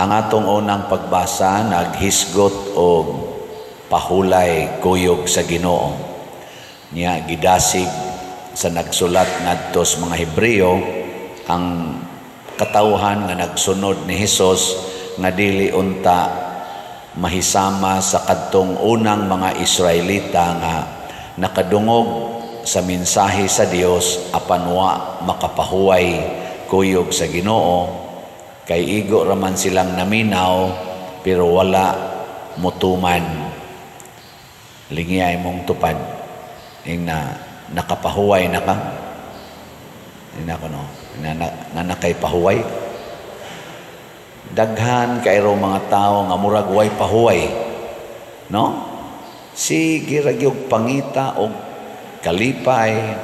Ang atong unang pagbasa naghisgot og pahulay kuyog sa Ginoo. Niya gidasig sa nagsulat ngadto sa mga Hebreo ang katawhan nga nagsunod ni Hesus nga dili unta mahisama sa kadtong unang mga Israelita nga nakadungog sa mensahe sa Dios apan wa makapahuway kuyog sa Ginoo. Kay igo raman silang naminaw pero wala mutuman. Lingiyay mong tupad ing na nakapahuway na ka. Ina ko no. Na nakay pahuway. Daghan kayro mga tao nga murag way pahuway. No? Sige ra gyud pangita og kalipay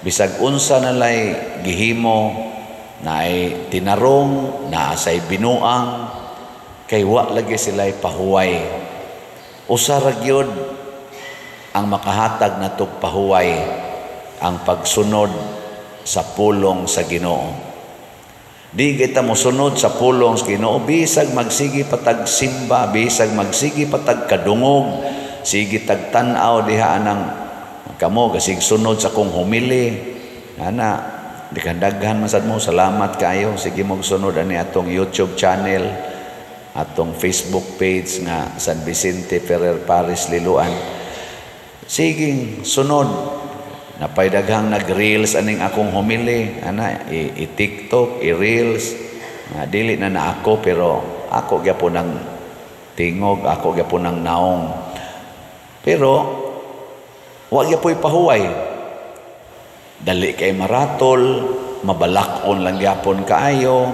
bisag unsa nalay gihimo naay tinarong, naasay binuang, kay wa lagi sila'y pahuway. Usa ra gyud ang makahatag na pahuway, ang pagsunod sa pulong sa Ginoo. Di kita mo sunod sa pulong sa Ginoo, bisag magsigi patag simba, bisag magsigi patag kadungog, sige tagtanaw diha anang kamo kasig sunod sa kong humili. Ana di kandaghan masad mo, salamat kayo. Sige magsunod ani atong YouTube channel, atong Facebook page nga San Vicente Ferrer Paris Liloan. Sige sunod. Napay daghang nag-reels aning akong humili, ana i-TikTok, i-reels. Dili na ako pero ako gyapon ang tingog, ako gyapon ang naong. Pero wa gyapoy pahuway. Dali kay maratol, mabalakon lang gyapon kaayo,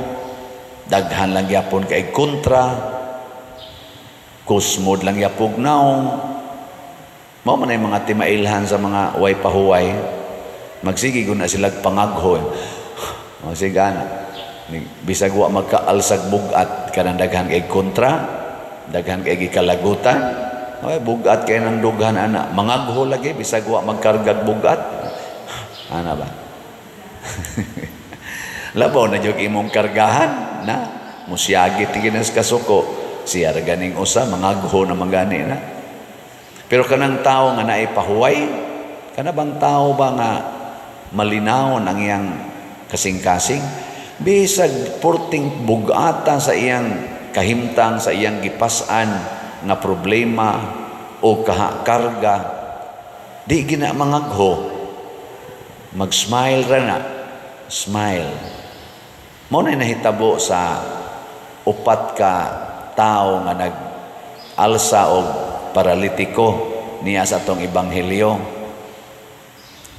daghan lang gyapon kay kontra, kusmod lang gyapog naong. Mao man ay mga timailhan sa mga way pahuway. Magsigi gud na sila pangagho. O sigana. Bisag wa magkaalsag bugat kanang daghan kay kontra, daghan kay gikalagutan. Oy bugat kay nang dughan ana, mangagho lagi bisag wa magkargag bugat. Ana ba? Labaw na jud imong kargahan na musyagi tiginas kasuko siya ganing usa mangagho na magani na. Pero kanang tao nga naay pahuway, kana bang tao ba nga malinaw ang iyang kasing-kasing, bisag porting bugata sa iyang kahimtang, sa iyang gipas-an nga problema o karga, di gina mangagho. Mag-smile ra na. Smile. Mao na nahitabo sa upat ka tao nga nag-alsa og paralitiko niya sa atong ebanghelyo.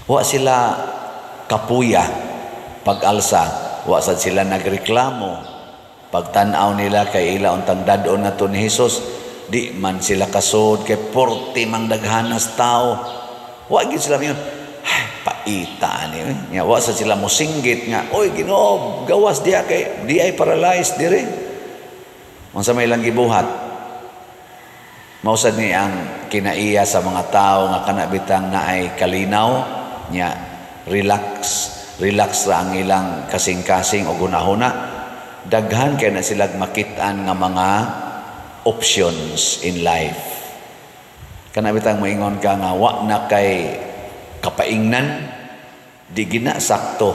Wa sila kapuya pag-alsa, wa sad sila nagreklamo. Pagtan-aw nila kay ila untang dadon nato ni Hesus, di man sila kasod kay porti mang daghanas tao. Wa gid sila yun. Paita ni nya wa sa sila mosinggit nga oy Ginoo gawas diha kay di ay paralyzed dire unsa may lang gibuhat mausad ni ang kinaiya sa mga tao nga kana bitang naay kalinaw nya relax ra ang ilang kasing-kasing o gunahuna daghan kay na sila makit-an nga mga options in life kana bitang moingon ka nga wa na kay kapaingnan di gina sakto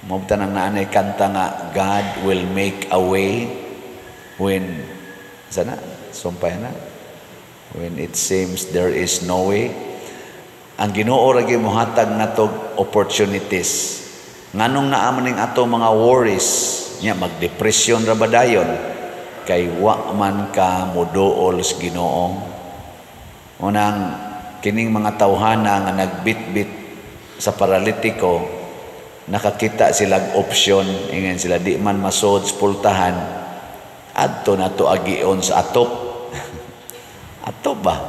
mo tanang naanay kanta nga God will make a way when sana sumpay na when it seems there is no way. Ang Ginoo ra gyud mohatag natog opportunities nganong naa maning ato mga worries nya magdepresyon ra badayon kay wa man ka moduol sa Ginoo. Unang kining mga tawhana nga nagbitbit sa paralitiko nakakita silang option ingon sila di man masod sa pultahan adto nato agion sa atop atop ba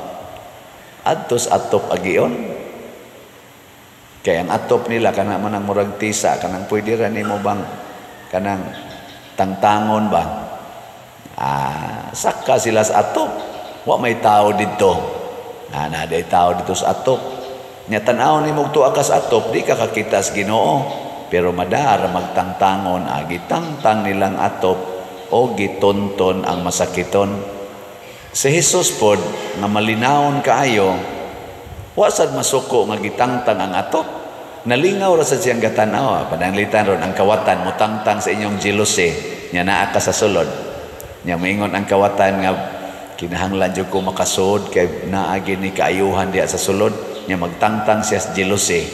adto sa atop agion kay ang atop nila kana man ang murag tisa kanang pwede ra nimo bang kanang tangtangon ba saka sila sa atop wa may tao didto. Na day tao dito sa atop. Nya tan-aw nimo tuwa ka sa atop, di ka kakita sa Ginoo. Pero madara magtangtangon, agitangtang nilang atop, o gitonton ang masakiton. Si Jesus pod nga malinawon kaayo, wa sad masuko nga gitangtang ang ato. Nalingaw ra sad siyang gatanaw. Pananglitan ron ang kawatan mutangtang sa inyong jealousy nya naa ka sa sulod. Nya moingon ang kawatan nga kinahanglan jud ko makasud kay naagi ni kaayuhan diha sa sulod, nya magtangtang siya sa jealousy.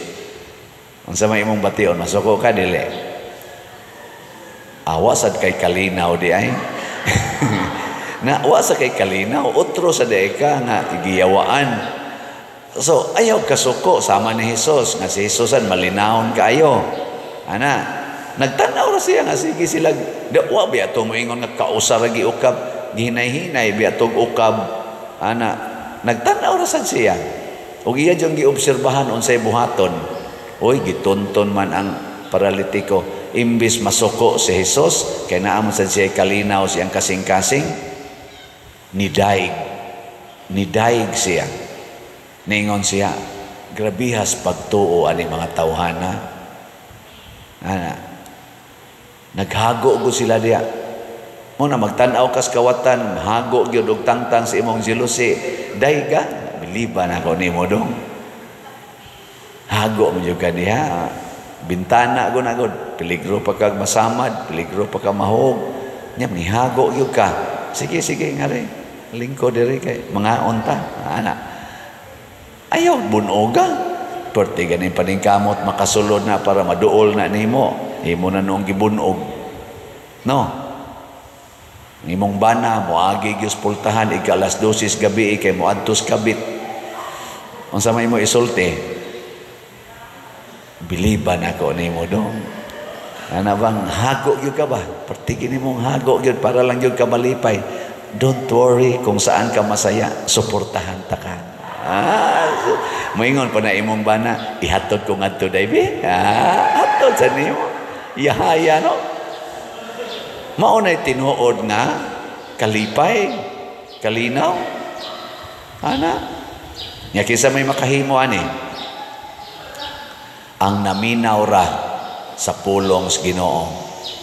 Unsa may imong bation, masuko ka dili? Awa sad kay kalinaw di ay. Na wa sa kay kalinaw, otro sa di ka nga giyawaan. So ayaw kasuko sama ni Jesus nga si Jesusan malinawon kaayo. Ana, nagtanaw ra siya nga sige sila wa biya to moingon nga kausar ra giukab, gihinay-hinay biya tog ukab. Ana, nagtanaw ra sad siya. Ug iya jung giobserbahan unsay buhaton. Oy, gitonton man ang paralitiko. Imbis masuko si Jesus, kaya naamon sa siya kalinaw siyang kasing-kasing, nidaig siya. Ningon siya, grabihas pagtuo ani mga tawhana. Ana, naghago ko sila diya. Muna magtanaw kas kawatan, hago gyud og tangtang sa imong jealousy. Daiga, biliban ako nimo dong. Hago mo jud kaniya. Bintana ko na gud, peligro pa kag masamad, peligro pa ka mahog. Nya nihago gyud ka. Sige ngari. Lingkod diri kay mga unta. Ana. Ayaw bunoga. Perti ganin paningkamot makasulod na para maduol na nimo. Imo na noong gibunog. No. Imong bana mo agi gyud pultahan ikalas 12 gabi kay mo adtos kabit. Unsa may mo isulti? Biliban ako nimo dong. Ana bang hago gyud ka ba? Pertigin nimong hago gyud para lang gyud ka malipay. Don't worry kung saan ka masaya, suportahan ta ka. Moingon pa na imong bana, ihatod ko ngadto dai be. Hatod sa nimo. Yahaya no. Mao nay tinuod nga kalipay, kalinaw. Ana. Nya kinsa may makahimo ani? Ang naminaw ra sa pulong sa Ginoo.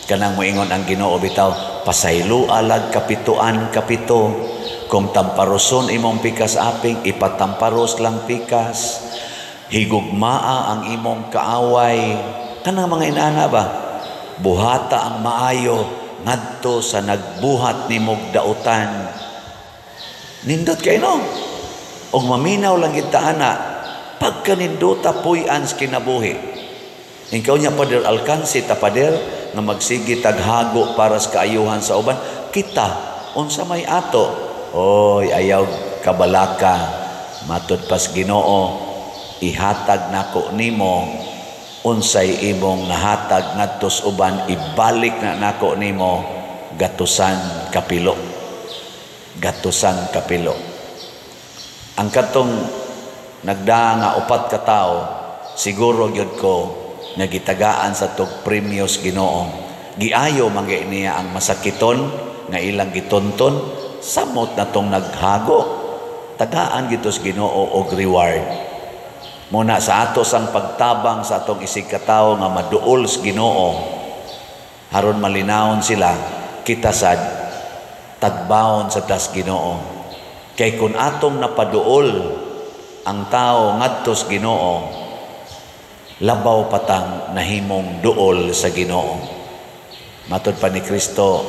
Kanang moingon ang Ginoo bitaw, pasaylo alag kapituan kapito. Kung tamparoson imong pikas aping, ipatamparos lang pikas. Higugmaa ang imong kaaway. Kanang mga inana ba? Buhata ang maayo ngadto sa nagbuhat nimong dautan. Nindot kay no. Og maminaw lang kita ana. Pagkaninduta puy-an sa kinabuhi. Ikaw niya pader alkansi tapader nga magsigi taghago para sa kaayuhan sa uban. Kita, unsa may ato? Oy, ayaw kabalaka. Matud pas Ginoo, ihatag nako nimo unsay imong nahatag ngadto sa uban, ibalik na nako nimo gatusan kapilo. Gatusan kapilo. Ang katong nagdaa nga 4 ka tawo, siguro gyud ko nagitagaan sa tog premyos Ginoo. Giayo man niya ang masakiton nga ilang gitonton, samot na tong naghago. Tagaan gitos Ginoo og reward. Muna sa ato sang pagtabang sa atong isig ka tawo nga maduol sa Ginoo, aron malinawon sila, kita sad tagbaon sa tas Ginoo. Kay kun atong napaduol ang tao ngadto sa Ginoo, labaw patang nahimong duol sa Ginoo. Matud pa ni Kristo,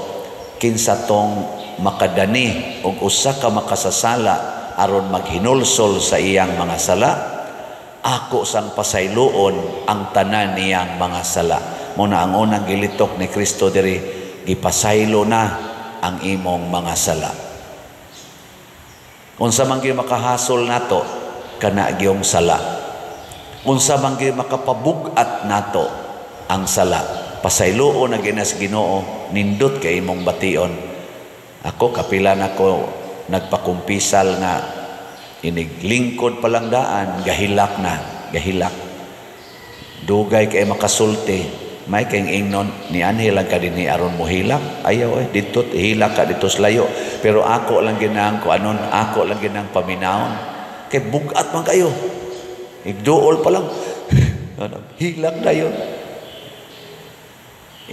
kinsa tong makadani og usa ka makasasala aron maghinulsol sa iyang mga sala, ako sang pasayloon ang tanan niyang mga sala. Muna ang unang gilitok ni Kristo diri, gipasaylo na ang imong mga sala. Unsa man gyud makahasol nato kana gyung sala. Unsa man gyud makapabugat nato ang sala. Pasayloon na ginas Ginoo, nindot kay imong bation. Ako kapila nako nagpakumpisal nga iniglingkod palang daan, gahilak na, gahilak. Dugay kay makasulti. May kayong ingnon, ni anhilang ka din ni aron mo hilak. Ayaw dito, hilak ka dito sa layo. Pero ako lang ginang ko anon, ako lang ginang paminahon. Kay bugat man kayo. Igduol pa lang. Hilak na yun.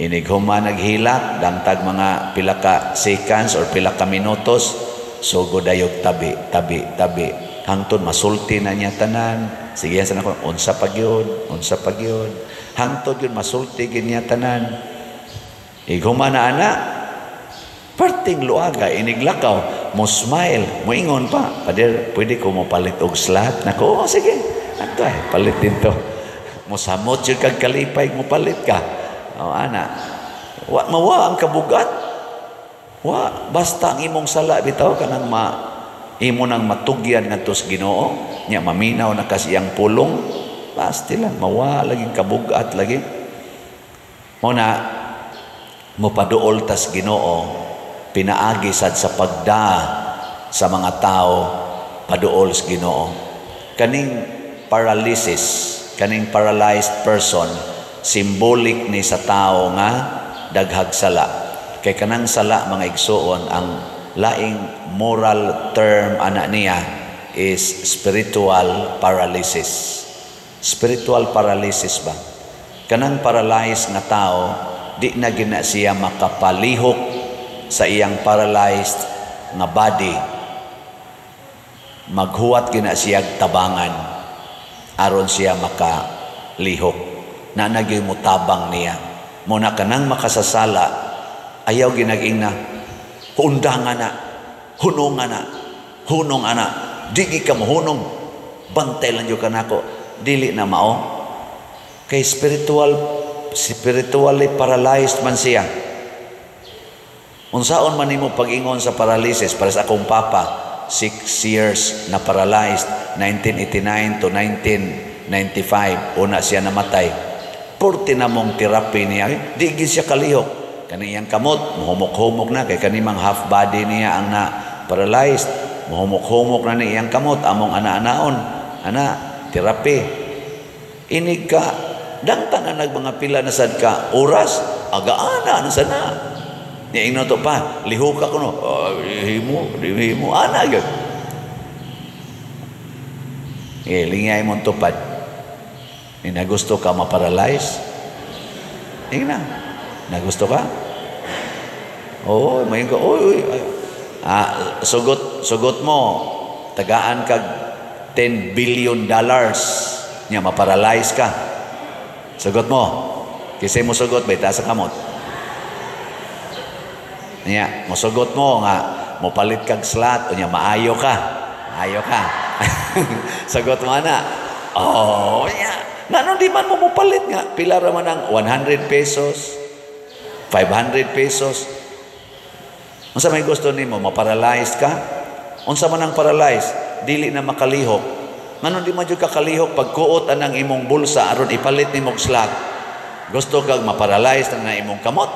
Inighuman naghilak, dangtag mga pila ka seconds or pila ka minutos, sugod ayog tabi, tabi, tabi. Hangtod masulti na niya tanan. Sige yan ko, unsa pag yun, unsa pag yun. Hangtod yun, masulti gid niya tanan. Ighuman na ana, parting luaga, iniglakaw, mo smile, mo ingon pa, Pader, pwede ko mo palit og slot? Nako, sige, anto palit din to. Mo samot yun kag kalipay, mo palit ka. O ana, mawa ang kabugat. Wa, basta ang imong sala, bitaw ka nang imo nang matugyan nga tos Ginoo, nya maminaw na kasiyang pulong, basta lang, mawa, laging kabugat, lagi. Muna, mo paduol tas Ginoo, pinaagi sad sa pagda sa mga tao, paduol sa Ginoo. Kaning paralysis, kaning paralyzed person, symbolic ni sa tao nga daghag sala. Kay kanang sala, mga igsuon, ang laing moral term ana niya is spiritual paralysis. Spiritual paralysis ba? Kanang paralyzed nga tao, di na gina siya makapalihok sa iyang paralyzed nga body. Maghuwat gina siya tabangan aron siya makalihok. Na nagyoy mo tabang niya. Muna kanang makasasala, ayaw ginaging na, hundangan na, hunong na, hunong ana, digi ka mo hunong, bantay lang yung kanako, dili na mao. Kay spiritually paralyzed man siya. Unsaon man nimo pag-ingon sa paralysis, para sa akong papa, 6 years na paralyzed, 1989 to 1995, una siya namatay. Purti na mong therapy niya, di gid siya kalihok. Kaniyang kamot, muhumok-humok na, kay kanimang half body niya ang na paralyzed, muhumok-humok na niyang kamot, among ana-anaon, therapy. Inig ka, dangtan na mga pila na sad ka, oras, aga-ana na sana. Niya to pa, lihok ako no, himo, ana yun. Lingay mong tupad. Nagusto ka maparalyze? Tingnan. Nagusto ka? Oo, may ko. Sugot mo. Tagaan kag $10 billion niya maparalyze ka. Sugot mo. Kasi mo sugot ba ita sa kamot? Niya, mo sugot mo nga mo palit kag slot o niya maayo ka. Maayo ka. Sugot mo na. Oh, niya. Ngano di man mo palit nga pila ra man ang 100 pesos. 500 pesos. Unsa may gusto nimo, maparalyzed ka? Unsa man ang paralyzed, dili na makalihok. Ngano di man jud ka kalihok pagkuot anang imong bulsa aron ipalit nimo og slot? Gusto kag maparalyzed ang imong kamot?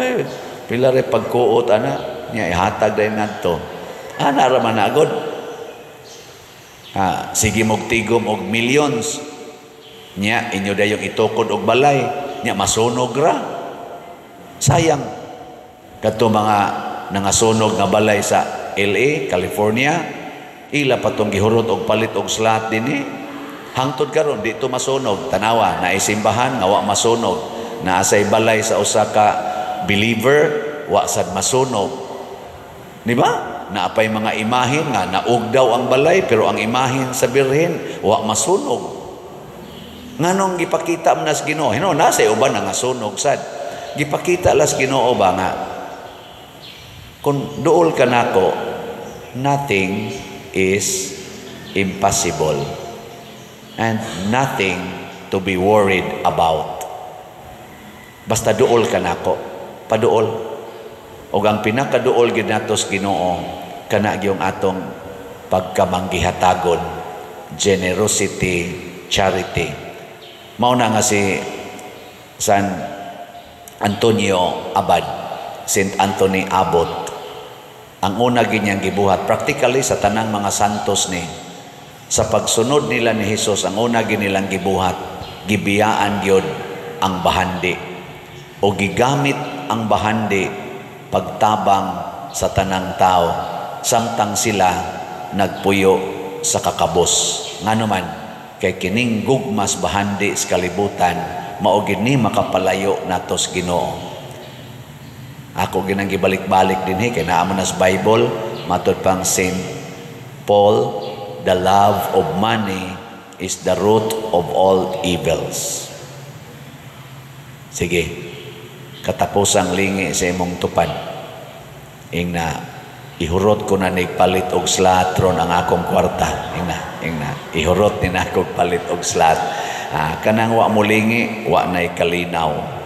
Ay, pila ra pagkuot ana, nya ihatag dayon ngadto. Ana ra man agod. Sige mog tigom og millions. Nya inyo dayong itukod og balay. Nya masunog ra. Sayang. Kadto mga nangasunog nga balay sa LA, California, ila patong gihurot og palit og slot dinhi. Hangtod karon dito masunog. Tanawa na isimbahan nga wa masunog. Naasay balay sa usa ka believer wa sad masunog. Di ba? Naapay mga imahin nga naugdaw ang balay pero ang imahin sa birhen wa masunog. Nganong gipakita man sa Ginoo? Hino nasa uban nga sunog sad. Gipakita las Ginoo ba nga kung duol ka nako, nothing is impossible and nothing to be worried about. Basta duol ka nako, paduol. O ang pinakaduol gid natos Ginoo kana gyung atong pagkamanggihatagon, generosity, charity. Mao na nga si San Antonio Abad, Saint Anthony Abbot, ang una ganyang gibuhat practically sa tanang mga santos ni sa pagsunod nila ni Hesus. Ang una ginilang gibuhat, gibiyaan gyud ang bahandi o gigamit ang bahandi pagtabang sa tanang tao samtang sila nagpuyo sa kakabos. Ngano man, kay kining gugmas bahandi sa kalibutan mao gid ni makapalayo natos Ginoo. Ako ginang gibalik-balik dinhi kay naa man sa Bible matud pang Saint Paul, the love of money is the root of all evils. Sige, katapusang lingi sa imong tupad. Ingna, ihurot ko na nigpalit og slatron ang akong kwarta. Ingna, ihurot ni na akong palit og slat. Kanang wa mulingi, wa na'y kalinaw.